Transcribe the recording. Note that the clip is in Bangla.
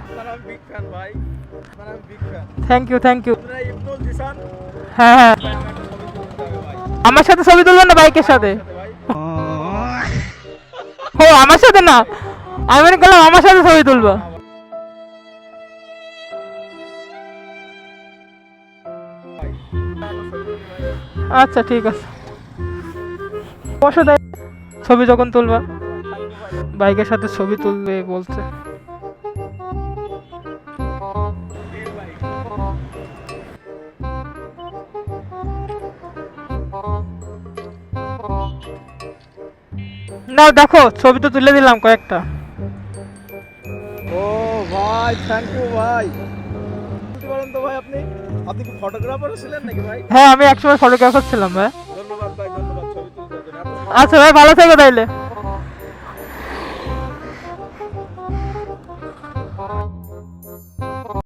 আমি বিগ ফ্যান ভাই, আমি big fan. Thank you thank you. আপনারা ইবনুল জিসান হ্যাঁ হ্যাঁ, ভাই, আমার একটা ছবি তুলতে হবে ভাই। আমার সাথে ছবি তুলবেন না বাইকের সাথে? সাথে ভাই। ও আমার সাথে না, আমি মনে করলাম আমার সাথে ছবি তুলবো। আচ্ছা ঠিক আছে, বসো তাই, ছবি যখন তুলবা। বাইকের সাথে ছবি তুলবে বলছে। না দেখো, ছবি তো তুলে দিলাম কয়েকটা। ও ভাই, থ্যাংক ইউ ভাই। বলতে পারেন তো ভাই, আপনি আপনি কি ফটোগ্রাফার ছিলেন নাকি ভাই? হ্যাঁ আমি একসময় ফটোগ্রাফার ছিলাম ভাই। ধন্যবাদ ভাই, ধন্যবাদ ছবি তুলতে জন্য। আচ্ছা ভাই, ভালো থেকো তাইলে।